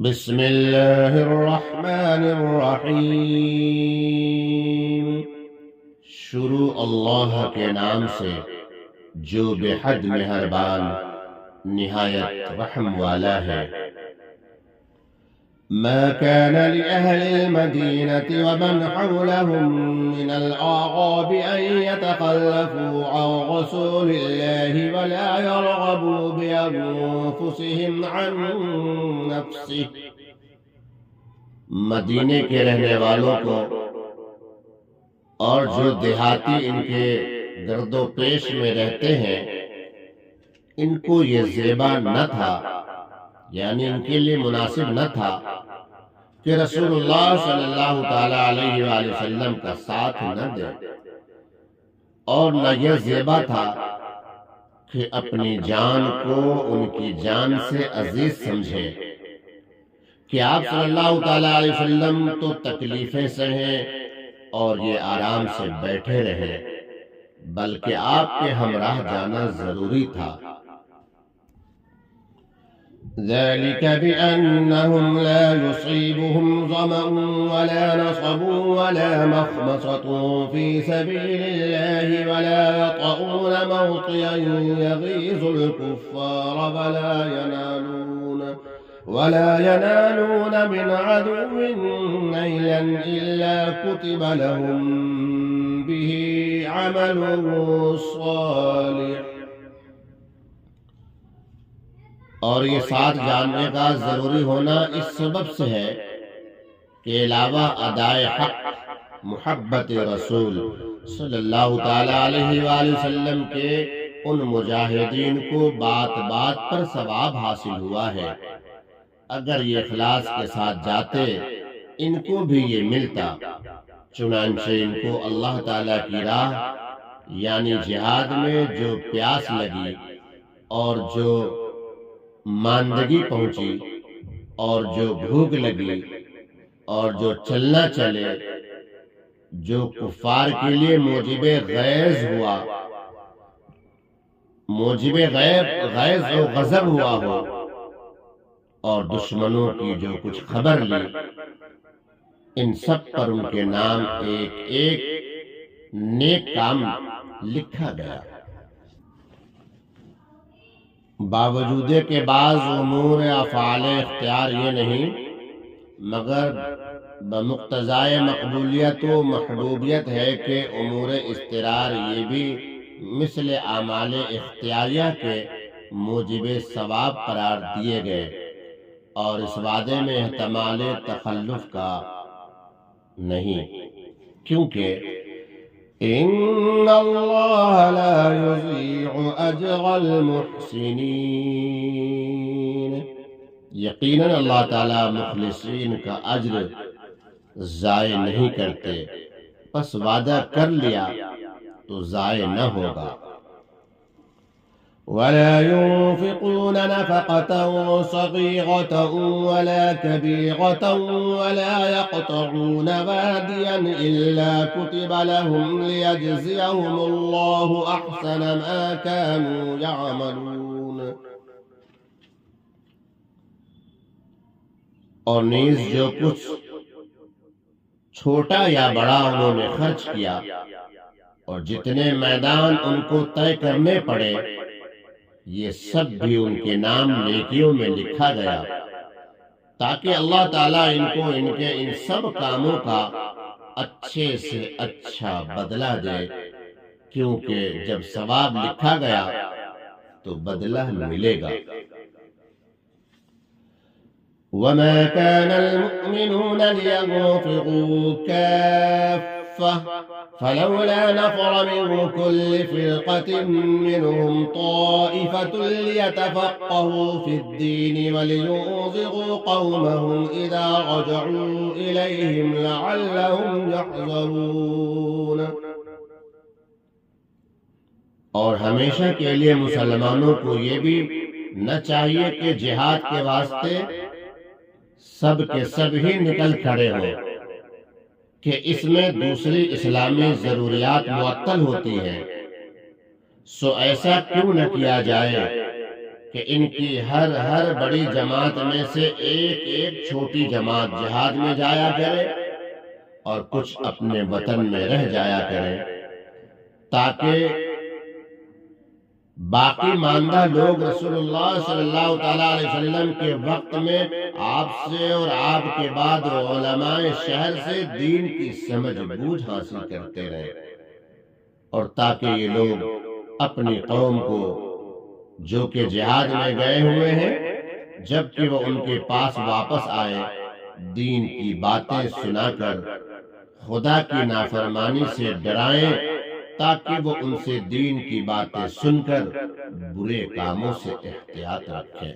بسم اللہ الرحمن الرحیم۔ شروع اللہ کے نام سے جو بے حد مہربان نہایت رحم والا ہے۔ ما كان لأهل المدينة ومن حولهم من الأعراب أن يتخلفوا عن رسول الله ولا يرغبوا بأنفسهم عن نفسه۔ مدینے کے رہنے والوں کو اور جو دیہاتی ان کے گرد و پیش میں رہتے ہیں ان کو یہ زیبا نہ تھا، یعنی ان کے لیے مناسب نہ تھا کہ رسول اللہ صلی اللہ تعالی علیہ وآلہ وسلم کا ساتھ نہ دے، اور نہ یہ زیبا تھا کہ اپنی جان کو ان کی جان سے عزیز سمجھے کہ آپ صلی اللہ تعالی علیہ وسلم تو تکلیفیں سہیں اور یہ آرام سے بیٹھے رہے، بلکہ آپ کے ہمراہ جانا ضروری تھا۔ ذلك بأنهم لا يصيبهم ظمأ ولا نصب ولا مخمصة في سبيل الله ولا يطؤون موطئا يغيظ الكفار ولا ينالون من عدو نيلا إلا كتب لهم به عمل صالح۔ اور یہ ساتھ جاننے کا ضروری ہونا اس سبب سے ہے کہ علاوہ ادائے حق محبت رسول صلی اللہ تعالی علیہ وآلہ وسلم کے ان مجاہدین کو بات بات پر ثواب حاصل ہوا ہے۔ اگر یہ اخلاص کے ساتھ جاتے ان کو بھی یہ ملتا، چنانچہ ان کو اللہ تعالی کی راہ یعنی جہاد میں جو پیاس لگی اور جو ماندگی پہنچی اور جو بھوک لگی اور جو چلنا چلے، جو کفار کے لیے موجب غیظ ہوا، موجب غیظ و غضب ہوا ہو، اور دشمنوں کی جو کچھ خبر لی، ان سب پر ان کے نام ایک ایک نیک کام لکھا گیا۔ باوجود کے بعض امور افعال اختیار یہ نہیں مگر بمقتضائے مقبولیت و محبوبیت ہے کہ امور استرار یہ بھی مثل اعمال اختیاریہ کے موجب ثواب قرار دیے گئے، اور اس وعدے میں احتمال تخلف کا نہیں، کیونکہ ان اللہ لا یضیع اجر المحسنین، یقیناً اللہ تعالی مخلصین کا اجر ضائع نہیں کرتے، پس وعدہ کر لیا تو ضائع نہ ہوگا۔ ولا ينفقون نفقة صغيرة ولا كبيرة ولا يقطعون واديا إلا كتب لهم ليجزيهم الله أحسن ما كانوا يعملون۔ اور نیز جو کچھ چھوٹا یا بڑا انہوں نے خرچ کیا اور جتنے میدان ان کو طے کرنے پڑے، یہ سب بھی ان کے نام نیکیوں میں لکھا گیا، تاکہ اللہ تعالیٰ ان کو ان کے ان سب کاموں کا اچھے سے اچھا بدلہ دے، کیونکہ جب ثواب لکھا گیا تو بدلہ ملے گا۔ وَمَا كَانَ الْمُؤْمِنُونَ لِيَنفِرُوا كَافَّةً فلولا نفر من كل فرقة منهم طائفة ليتفقهوا في الدين ولينذروا قومهم إذا رجعوا إليهم لعلهم يحذرون۔ اور ہمیشہ کے لیے مسلمانوں کو یہ بھی نہ چاہیے کہ جہاد کے واسطے سب کے سب ہی نکل کھڑے ہوں، کہ اس میں دوسری اسلامی ضروریات معطل ہوتی ہیں، سو ایسا کیوں نہ کیا جائے کہ ان کی ہر بڑی جماعت میں سے ایک چھوٹی جماعت جہاد میں جایا کرے اور کچھ اپنے وطن میں رہ جایا کرے، تاکہ باقی ماندہ لوگ رسول اللہ صلی اللہ تعالیٰ علیہ وسلم کے وقت میں آپ سے اور آپ کے بعد علماء شہر سے دین کی سمجھ بوجھ حاصل کرتے رہیں، اور تاکہ یہ لوگ اپنی قوم کو جو کہ جہاد میں گئے ہوئے ہیں جبکہ وہ ان کے پاس واپس آئے، دین کی باتیں سنا کر خدا کی نافرمانی سے ڈرائیں، تاکہ وہ ان سے دین کی باتیں سن کر برے کاموں سے احتیاط رکھیں۔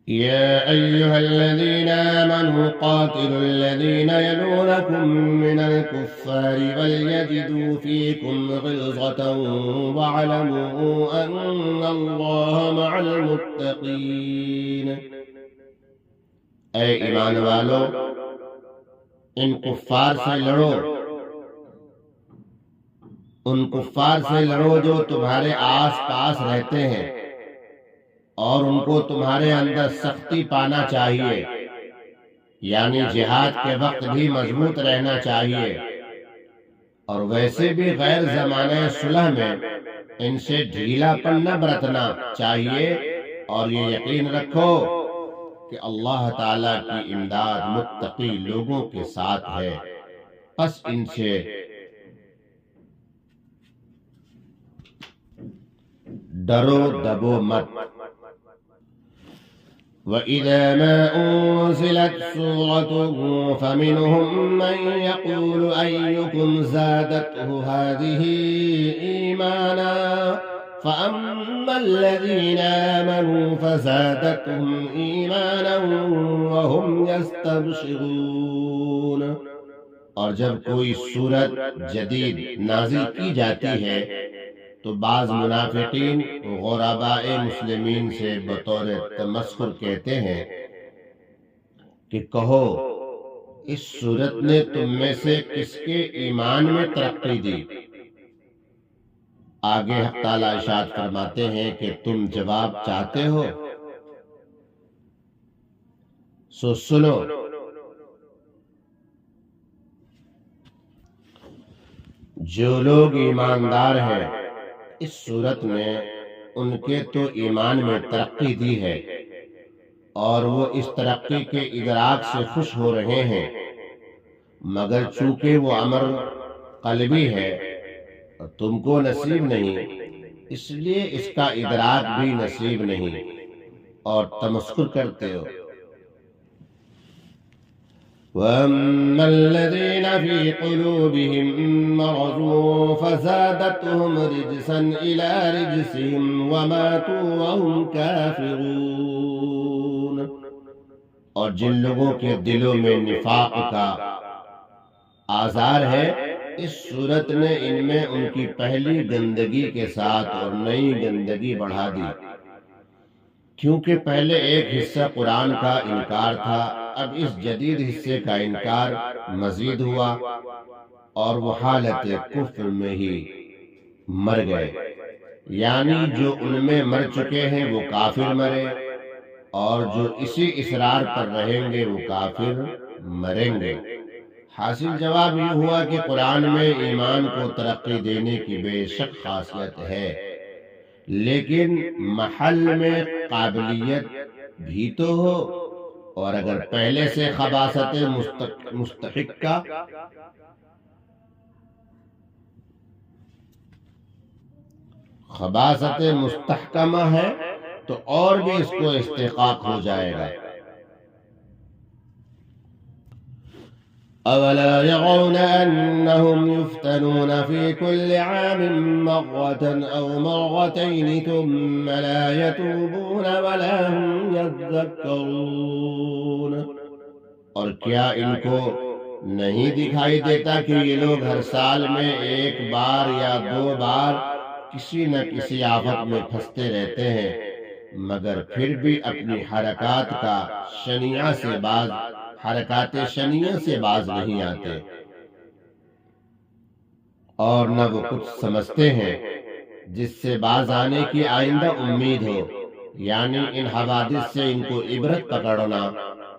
يا أيها الذين آمنوا قاتلوا الذين يلونكم من الكفار وليجدوا فيكم غلظة واعلموا أن الله مع المتقين۔ اے ایمان والو، ان کفار سے لڑو، ان کفار سے لڑو جو تمہارے آس پاس رہتے ہیں، اور ان کو تمہارے اندر سختی پانا چاہیے، یعنی جہاد کے وقت بھی مضبوط رہنا چاہیے، اور ویسے بھی غیر زمانہ صلح میں ان سے ڈھیلا پن نہ برتنا چاہیے، اور یہ یقین رکھو کہ اللہ تعالیٰ کی امداد متقی لوگوں کے ساتھ ہے، پس ان سے ڈرو دبو مت۔ وَإِذَا مَا أُنزِلَتْ سُورَةٌ فَمِنْهُمْ مَنْ يَقُولُ أَيُّكُمْ زَادَتْهُ هَذِهِ إِيمَانًا فَأَمَّا الَّذِينَ آمَنُوا فَزَادَتْهُمْ إِيمَانًا وَهُمْ يَسْتَبْشِرُونَ۔ اور جب کوئی سورت جدید نازل کی جاتی ہے تو بعض منافقین غرباء مسلمین سے بطور تمسخر کہتے ہیں کہ کہو اس صورت نے تم میں سے کس کے ایمان میں ترقی دی؟ آگے حق تعالیٰ ارشاد فرماتے ہیں کہ تم جواب چاہتے ہو، سو سنو، جو لوگ ایماندار ہیں اس صورت نے ان کے تو ایمان میں ترقی دی ہے، اور وہ اس ترقی کے ادراک سے خوش ہو رہے ہیں، مگر چونکہ وہ امر قلبی ہے اور تم کو نصیب نہیں، اس لیے اس کا ادراک بھی نصیب نہیں اور تمسخر کرتے ہو۔ وَأَمَّا الَّذِينَ فِي قُلُوبِهِم مَّرَضٌ فَزَادَتْهُمْ رِجْسًا إِلَىٰ رِجْسِهِمْ وَمَاتُوا وَهُمْ كَافِرُونَ۔ اور جن لوگوں کے دلوں میں نفاق کا آزار ہے، اس صورت نے ان میں ان کی پہلی گندگی کے ساتھ اور نئی گندگی بڑھا دی، کیونکہ پہلے ایک حصہ قرآن کا انکار تھا، اب اس جدید حصے کا انکار مزید ہوا، اور وہ حالت کفر میں ہی مر گئے، یعنی جو ان میں مر چکے ہیں وہ کافر مرے، اور جو اسی اصرار پر رہیں گے وہ کافر مریں گے۔ حاصل جواب یہ ہوا کہ قرآن میں ایمان کو ترقی دینے کی بے شک خاصیت ہے، لیکن محل میں قابلیت بھی تو ہو، اور اگر پہلے سے خباثت مستحکمہ ہے تو اور بھی اس کو استحقاق ہو جائے گا۔ أَوَلَا يَرَوْنَ أَنَّهُمْ يُفْتَنُونَ فِي كُلِّ عَامٍ مَّرَّةً أَوْ مَرَّتَيْنِ ثُمَّ لَا يَتُوبُونَ وَلَا هُمْ يَذَّكَّرُونَ۔ اور کیا ان کو نہیں دکھائی دیتا کہ یہ لوگ ہر سال میں ایک بار یا دو بار کسی نہ کسی آفت میں پھنستے رہتے ہیں، مگر پھر بھی اپنی حرکات شنیعہ سے باز نہیں آتے، اور نہ وہ کچھ سمجھتے ہیں جس سے باز آنے کی آئندہ امید ہو، یعنی ان حوادث سے ان کو عبرت پکڑنا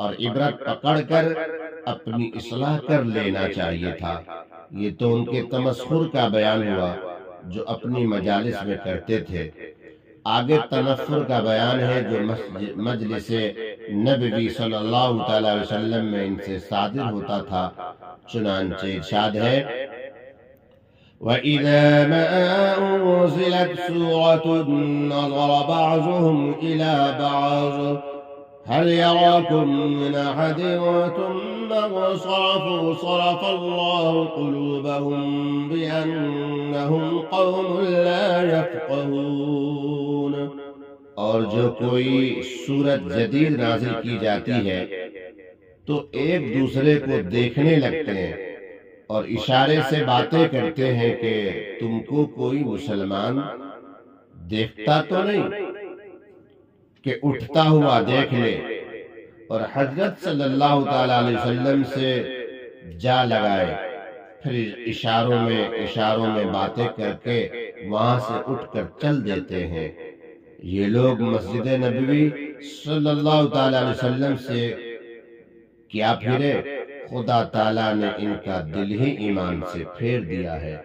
اور عبرت پکڑ کر اپنی اصلاح کر لینا چاہیے تھا۔ یہ تو ان کے تمسخر کا بیان ہوا جو اپنی مجالس میں کرتے تھے۔ آگے تنفر کا بیان ہے جو مجلس نبوی صلی اللہ تعالی علیہ وسلم میں ان سے صادر ہوتا تھا۔ چنانچہ ارشاد ہے وَإِذَا مَا أُنزِلَتْ سُورَةٌ نَظَرَ بَعْضُهُمْ إِلَى بَعْضٍ هَلْ يَرَاكُمْ مِنْ أَحَدٍ ثُمَّ انصَرَفُوا صَرَفَ اللَّهُ قُلُوبَهُمْ بِأَنَّهُمْ قَوْمٌ لَا يَفْقَهُونَ۔ اور جو کوئی سورت جدید نازل کی جاتی ہے تو ایک دوسرے کو دیکھنے لگتے ہیں اور اشارے سے باتیں کرتے ہیں کہ تم کو کوئی مسلمان دیکھتا تو نہیں کہ اٹھتا ہوا دیکھ لے، اور حضرت صلی اللہ تعالی علیہ وسلم سے جا لگائے، پھر اشاروں میں باتیں کر کے وہاں سے اٹھ کر چل دیتے ہیں۔ یہ لوگ مسجد نبوی صلی اللہ تعالی علیہ وسلم سے کیا پھرے، خدا تعالیٰ نے ان کا دل ہی ایمان سے پھیر دیا ہے،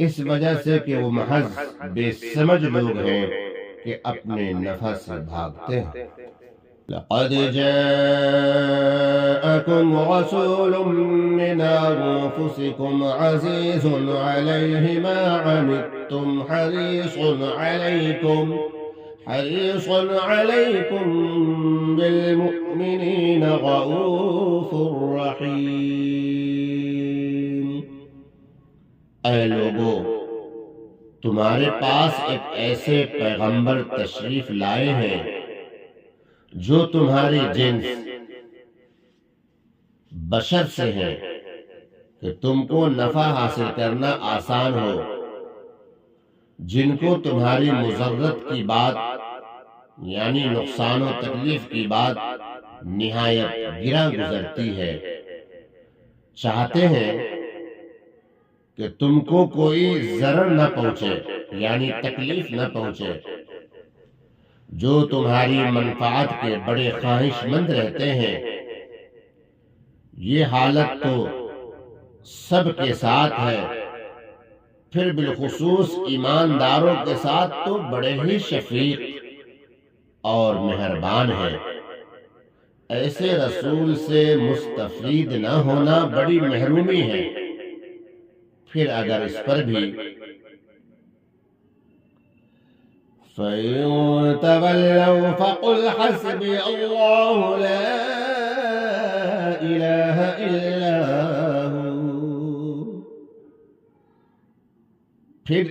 اس وجہ سے کہ وہ محض بے سمجھ لوگ ہیں کہ اپنے نفع سے بھاگتے ہیں۔ لقد جاءكم رسول من أنفسكم عزيز عليه ما عنتم حريص عليكم بالمؤمنين رؤوف رحيم۔ اے لوگو، تمہارے پاس ایک ایسے پیغمبر تشریف لائے ہیں جو تمہاری جنس بشر سے ہیں کہ تم کو نفع حاصل کرنا آسان ہو، جن کو تمہاری مضرت کی بات یعنی نقصان و تکلیف کی بات نہایت گراں گزرتی ہے، چاہتے ہیں کہ تم کو کوئی ضرر نہ پہنچے یعنی تکلیف نہ پہنچے۔ جو تمہاری منفعت کے بڑے خواہش مند رہتے ہیں، یہ حالت تو سب کے ساتھ ہے، پھر بالخصوص ایمانداروں کے ساتھ تو بڑے ہی شفیق اور مہربان ہیں۔ ایسے رسول سے مستفید نہ ہونا بڑی محرومی ہے۔ پھر اگر اس پر بھی فَإِن تَوَلَّوْا فَقُلْ حَسْبِيَ اللَّهُ لَا إِلَٰهَ إِلَّا هُوَ۔ پھر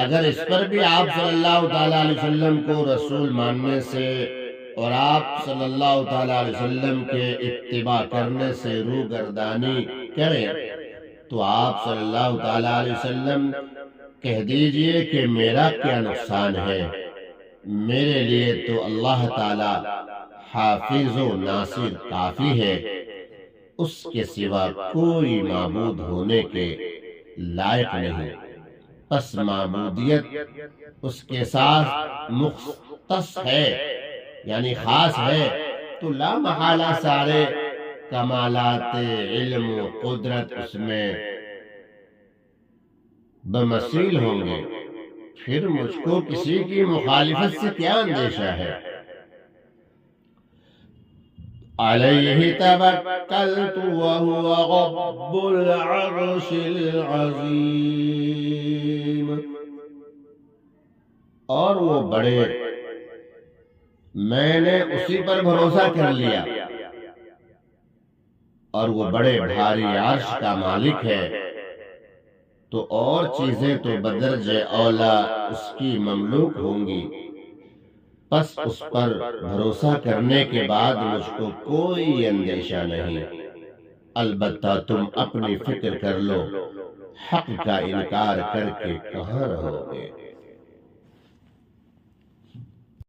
اگر اس پر بھی آپ صلی اللہ تعالی علیہ وسلم کو رسول ماننے سے اور آپ صلی اللہ تعالی علیہ وسلم کے اتباع کرنے سے روگردانی کریں تو آپ صلی اللہ تعالی علیہ وسلم کہہ دیجئے کہ میرا کیا نقصان ہے، میرے لیے تو اللہ تعالی حافظ و ناصر کافی ہے، اس کے سوا کوئی معبود ہونے کے لائق نہیں۔ پس معبودیت اس کے ساتھ مختص ہے یعنی خاص ہے تو لا محالہ سارے کمالات علم و قدرت اس میں بمثیل ہوں گے، پھر مجھ کو کسی کی مخالفت سے کیا اندیشہ ہے۔ علیہ توکلت وہو رب العرش العظیم۔ اور وہ بڑے، میں نے اسی پر بھروسہ کر لیا، اور وہ بڑے بھاری عرش کا مالک ہے، تو اور چیزیں تو بدرجہ اولا اس کی مملوک ہوں گی۔ پس اس پر بھروسہ کرنے کے بعد مجھ کو کوئی اندیشہ نہیں۔ البتہ تم اپنی فکر کر لو، حق کا انکار کر کے کہاں رہو گے۔